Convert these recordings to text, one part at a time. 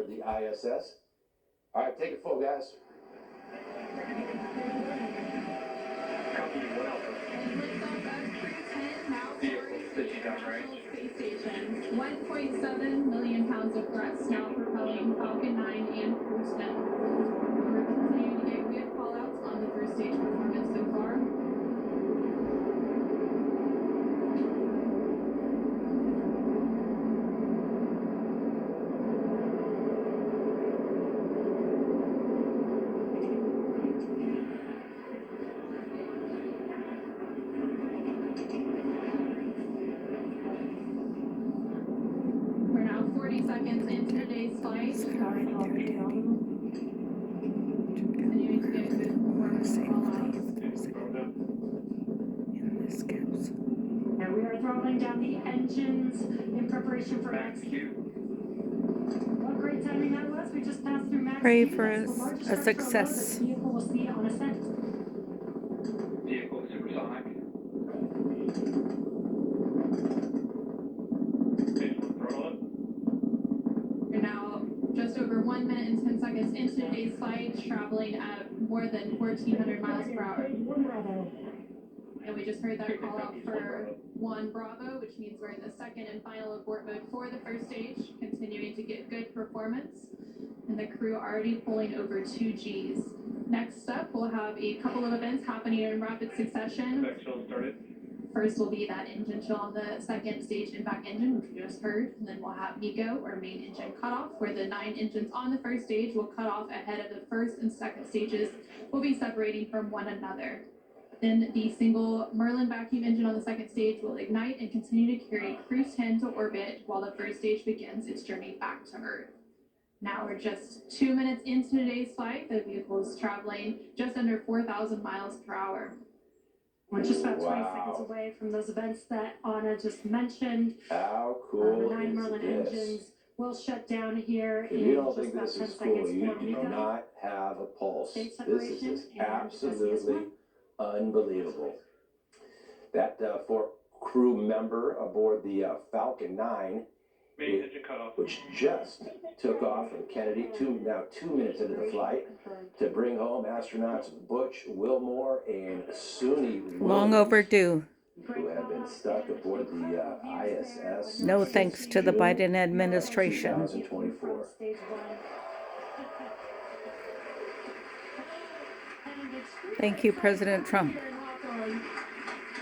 for the ISS. All right, take it full, guys. Space Station. 1.7 million pounds of thrust now propelling Falcon 9 and Crew 10. We're continuing to get good call-outs on the first stage performance so far. We're now 40 seconds into today's flight. Continuing to get good performance call-outs. And we are throttling down the engines in preparation for max Q. What great timing that was. We just passed through max Pray Q. for That's the largest a structure success. the vehicle will see on ascent. Vehicle supersonic. We're now just over 1 minute and 10 seconds into today's flight, traveling at more than 1,400 miles per hour. And we just heard that call out for 1 Bravo, which means we're in the second and final abort mode for the first stage, continuing to get good performance, and the crew already pulling over 2 Gs. Next up, we'll have a couple of events happening in rapid succession. First will be that engine chill on the second stage and back engine, which we just heard, and then we'll have MECO, or main engine cutoff, where the 9 engines on the first stage will cut off ahead of the first and second stages will be separating from one another. Then the single Merlin vacuum engine on the second stage will ignite and continue to carry Crew 10 to orbit while the first stage begins its journey back to Earth. Now we're just 2 minutes into today's flight. The vehicle is traveling just under 4,000 miles per hour. We're just about 20 seconds away from those events that Anna just mentioned. How cool The 9 is Merlin this? engines will shut down here If in you don't just think about this 10 is cool, seconds you for do MECO. not have a pulse. State This is separation just and absolutely unbelievable. That fourth crew member aboard the Falcon 9, Main engine cutoff. which just took off from Kennedy, now 2 minutes into the flight, to bring home astronauts Butch Wilmore and Suni Long Williams, overdue. who have been stuck aboard the ISS. No thanks to the June Biden administration. 2024. Thank you, President Trump.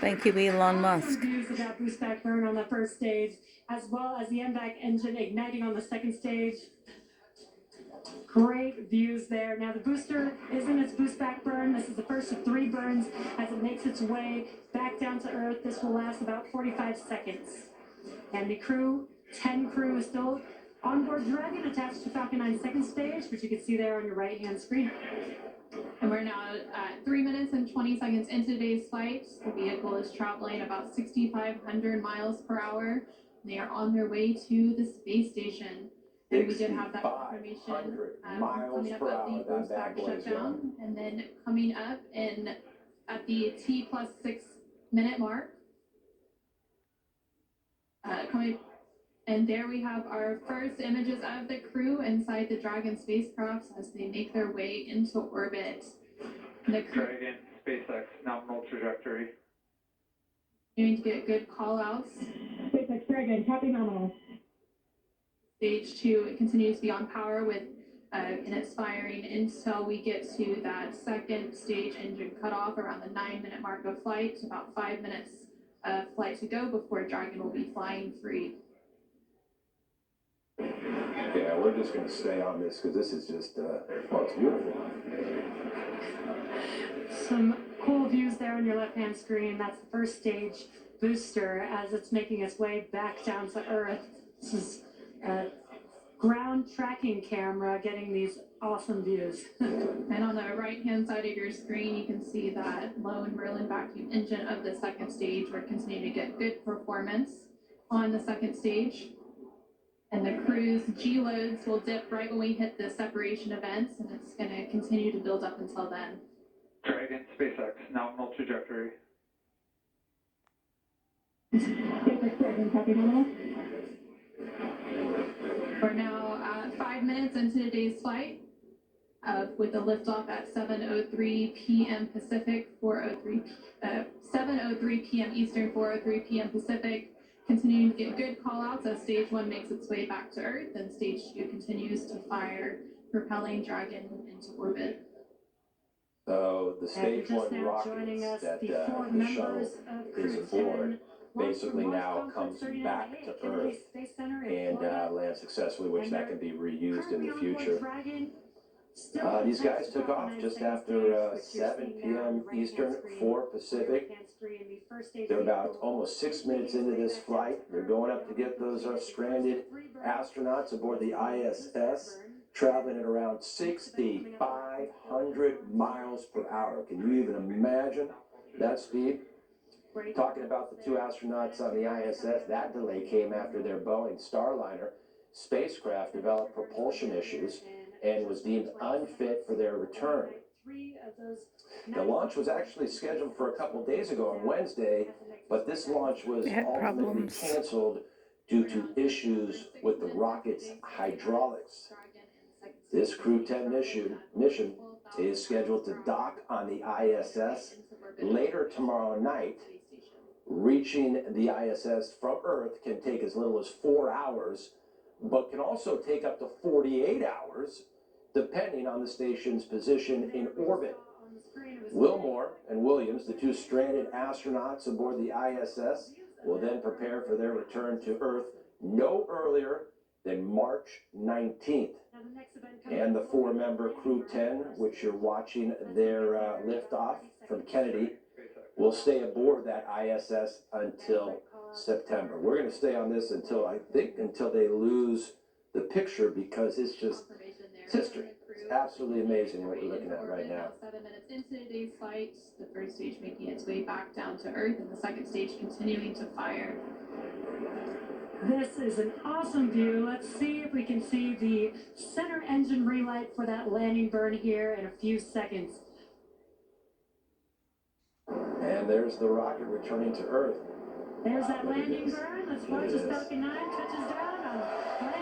Thank you, Elon Musk. Views of that boost back burn on the first stage, as well as the MVAC engine igniting on the second stage. Great views there. Now the booster is in its boost back burn. This is the first of 3 burns as it makes its way back down to Earth. This will last about 45 seconds. And the crew, 10 crew, is still onboard Dragon attached to Falcon 9 second stage, which you can see there on your right-hand screen. And we're now at 3 minutes and 20 seconds into today's flight. The vehicle is traveling about 6,500 miles per hour. They are on their way to the space station. And we did have that confirmation coming up at the boost back shutdown. And then coming up at the T+6 minute mark. And there we have our first images of the crew inside the Dragon spacecraft as they make their way into orbit. The crew Dragon, SPACEX, nominal trajectory. continuing to get good call-outs. SpaceX Dragon, copy nominal. Stage 2, it continues to be on power with and it's firing until we get to that second stage engine cutoff around the 9-minute mark of flight. About 5 minutes of flight to go before Dragon will be flying free. Yeah, we're just going to stay on this because this is just, well, it's beautiful. Some cool views there on your left-hand screen. That's the first stage booster as it's making its way back down to Earth. This is a ground tracking camera getting these awesome views. And on the right-hand side of your screen, you can see that lone Merlin vacuum engine of the second stage. We're continuing to get good performance on the second stage. And the crew's G loads will dip right when we hit the separation events, and it's going to continue to build up until then. Dragon, SpaceX, nominal trajectory. We're now at 5 minutes today's flight, with the liftoff at 7:03 p.m. Pacific, 7:03 p.m. Eastern, 4:03 p.m. Pacific. Continuing to get good call-outs as Stage 1 makes its way back to Earth, and Stage 2 continues to fire, propelling Dragon into orbit. So the Stage And just 1 now rockets joining us, that the the four shuttle members of is Crew aboard 10 basically launched now from comes Conference back 39A to at Kennedy Earth Space Center in and Florida. lands successfully, which And that can be reused in the future. These guys took off just after 7 p.m. Eastern, 4 Pacific. They're about almost 6 minutes into this flight. They're going up to get those stranded astronauts aboard the ISS, traveling at around 6,500 miles per hour. Can you even imagine that speed? Talking about the two astronauts on the ISS, that delay came after their Boeing Starliner spacecraft developed propulsion issues and was deemed unfit for their return. The launch was actually scheduled for a couple days ago on Wednesday, but this launch was They had ultimately problems. canceled due to issues with the rocket's hydraulics. This Crew 10 mission is scheduled to dock on the ISS later tomorrow night. Reaching the ISS from Earth can take as little as 4 hours, but can also take up to 48 hours, depending on the station's position in orbit. Wilmore and Williams, the two stranded astronauts aboard the ISS, will then prepare for their return to Earth no earlier than March 19th. And the four-member Crew 10, which you're watching their liftoff from Kennedy, will stay aboard that ISS until September. We're going to stay on this until, I think, until they lose the picture, because it's just history. It's absolutely amazing what we're looking at right now. 7 minutes into today's flight, the first stage making its way back down to Earth, and the second stage continuing to fire. This is an awesome view. Let's see if we can see the center engine relight for that landing burn here in a few seconds. And there's the rocket returning to Earth. There's that landing burn. Let's watch as Falcon 9 touches down on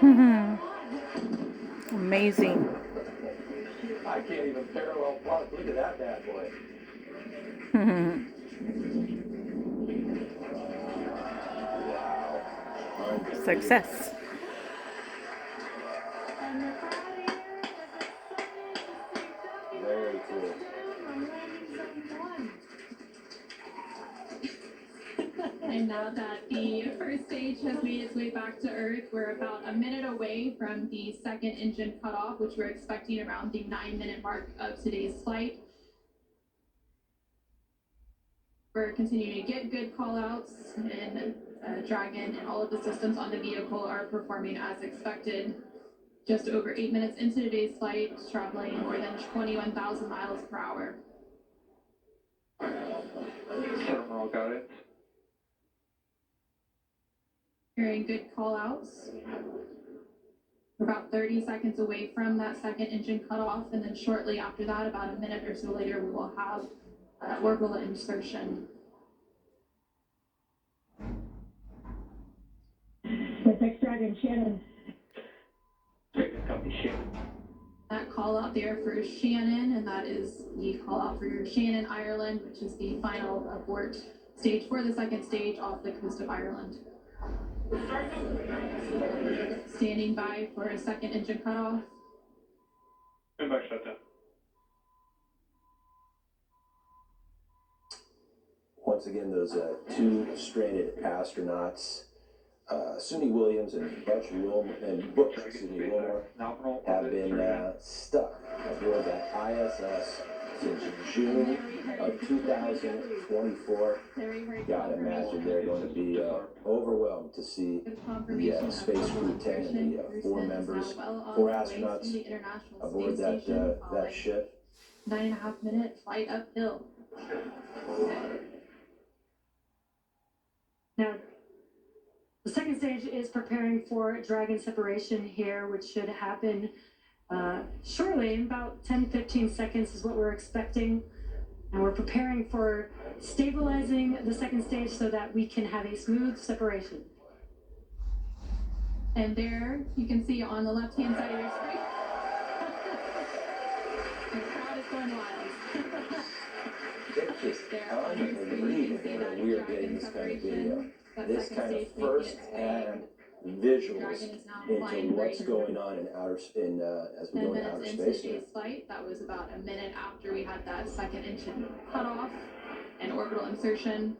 Mhm. landing. Amazing. I can't even parallel park. Look at that bad boy. Wow. Success. And the crowd here is excited to see Falcon 9 Very cool. touch down on landing zone 1. And now that the first stage has made its way back to Earth, we're about a minute away from the second engine cutoff, which we're expecting around the 9-minute mark of today's flight. We're continuing to get good call-outs, and Dragon and all of the systems on the vehicle are performing as expected. Just over 8 minutes into today's flight, traveling more than 21,000 miles per hour. Terminal guidance. Hearing good call-outs. We're about 30 seconds away from that second engine cutoff, and then shortly after that, about a minute or so later, we will have orbital insertion. SPACEX Dragon, Shannon. Dragon copy Shannon. That call out there for Shannon, and that is the call out for Shannon, Ireland, which is the final abort stage for the second stage off the coast of Ireland. Standing by for a second engine cutoff. And back shutdown. Once again, those two stranded astronauts, Suni Williams and Butch Wilmore, have been stuck aboard that ISS since June of 2024. Gotta imagine they're going to be overwhelmed to see the Space Crew 10 and the four astronauts aboard that ship. 9.5-minute flight uphill. Now, the second stage is preparing for Dragon separation here, which should happen shortly, in about 10-15 seconds is what we're expecting. And we're preparing for stabilizing the second stage so that we can have a smooth separation. And there you can see on the left-hand side of your screen. The crowd is going wild. It's just There on your screen, you can see unbelievable that that we are dragon getting this kind of video. separation. That This second kind of stage making its way. first-hand Dragon visuals is now into flying what's free. going on as we 10 go into minutes outer into space. today's flight, that was about a minute after we had that second engine cutoff and orbital insertion.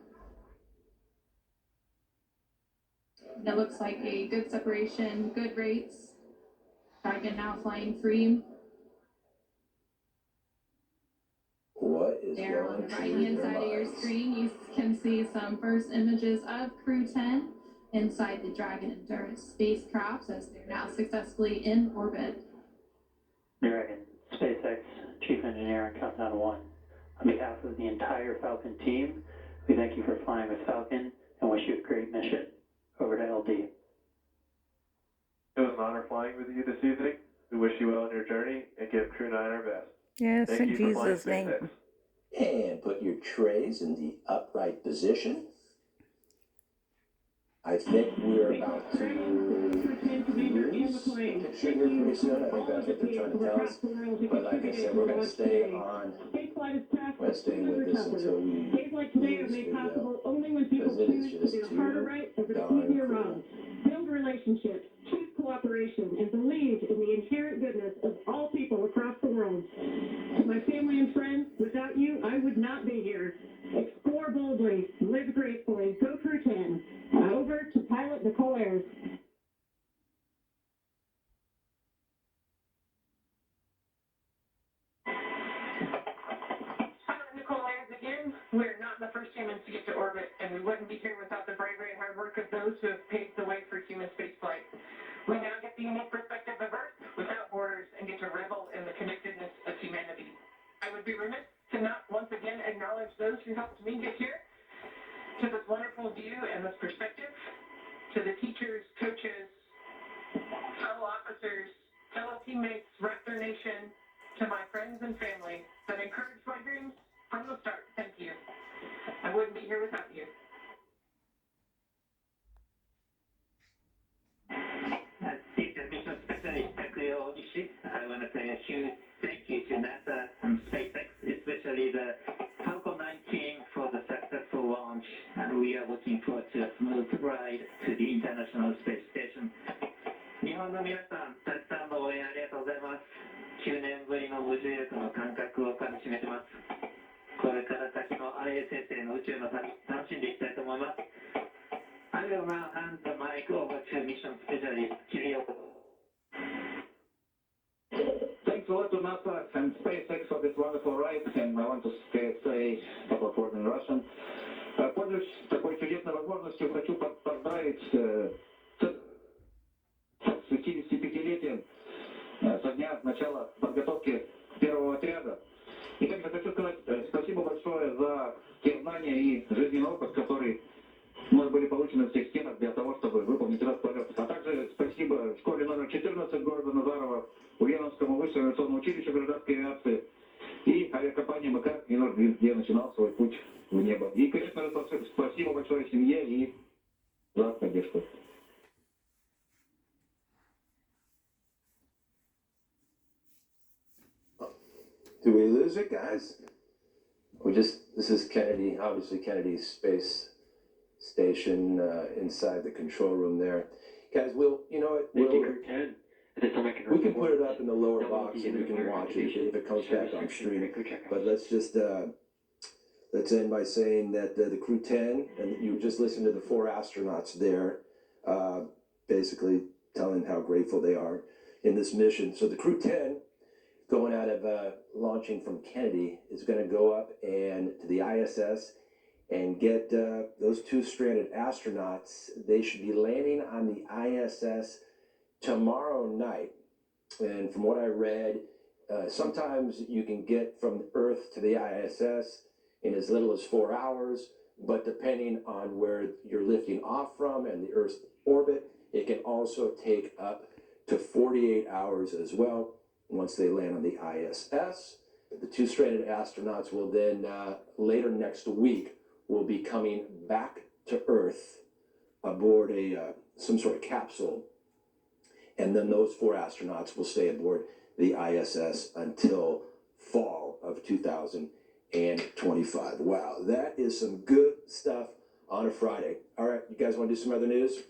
And it looks like a good separation, good rates. Dragon now flying free. What is There going on the through right-hand your side of your minds? screen, you can see some first images of Crew 10 inside the Dragon Endurance spacecraft as they're now successfully in orbit. Dragon, SPACEX, Chief Engineer on Countdown 1. On behalf of the entire Falcon team, we thank you for flying with Falcon and wish you a great mission. Over to LD. It was an honor flying with you this evening. We wish you well on your journey and give Crew 9 our best. Yes, Thank in you for flying Jesus' name. SpaceX. And put your trays in the upright position. I think we're about to lose the picture here pretty soon. I think that's what they're trying to tell us. But like I said, we're going to stay on. We're going to stay with this until we lose video. Because it is just too darn cool. Build relationships, choose cooperation, and believe in the inherent goodness of all people across the world. My family and friends, without you, I would not be here. Explore boldly, live gracefully, go Crew 10. Over to pilot Nicole Ayers. Pilot Nicole Ayers again. We're not the first humans to get to orbit, and we wouldn't be here without the bravery and hard work of those who have paved the way for human spaceflight. We now get the unique perspective of Earth without borders and get to revel in the connectedness of humanity. I would be remiss to not once again acknowledge those who helped me get here, to this wonderful view and this perspective, to the teachers, coaches, fellow officers, fellow teammates, Raptor Nation, to my friends and family that encouraged my dreams from the start. Thank you. I wouldn't be here without you. As Future Mission Specialist Takuya Onishi, I want to say a huge thank you to NASA and SpaceX, especially the Falcon 9 team for the successful launch, and we are looking forward to a smooth ride to the International Space Station. 日本の皆さん、たくさんの応援ありがとうございます。9年ぶりの無重力の感覚をかみしめてます。これから先の ISS への宇宙の旅、楽しんでいきたいと思います。I will now hand the mic over to Mission Specialist Kirill. Thanks a lot to NASA and SpaceX for this wonderful ride, and I want to say a couple of words in Russian. Пользуясь такой чудесной возможностью, хочу поздравить с 65-летием со дня начала подготовки первого отряда. И также хочу сказать спасибо большое за те знания и жизненный опыт, который мы были получены в тех стенах для того, чтобы выполнить этот полет. А также спасибо школе номер 14 города Назарова, Ульяновскому высшему авиационному училищу гражданской авиации и авиакомпании МК и Нордвин, где я начинал свой путь в небо. И, конечно, спасибо большое семье и за поддержку. Do we lose it, guys? This is Kennedy, obviously Kennedy's Space Station inside the control room there. Guys, you know what, we can put it up in the lower box and you can watch it if it comes back on stream. But let's just, let's end by saying that the Crew 10, and you just listened to the 4 astronauts there, basically telling how grateful they are in this mission. So the Crew 10, going out of launching from Kennedy, is going to go up and to the ISS and get those 2 stranded astronauts. They should be landing on the ISS tomorrow night. And from what I read, sometimes you can get from Earth to the ISS in as little as 4 hours, but depending on where you're lifting off from and the Earth's orbit, it can also take up to 48 hours as well. Once they land on the ISS, the 2 stranded astronauts will then, later next week, will be coming back to Earth aboard some sort of capsule. And then those 4 astronauts will stay aboard the ISS until fall of 2025. Wow, that is some good stuff on a Friday. All right, you guys want to do some other news?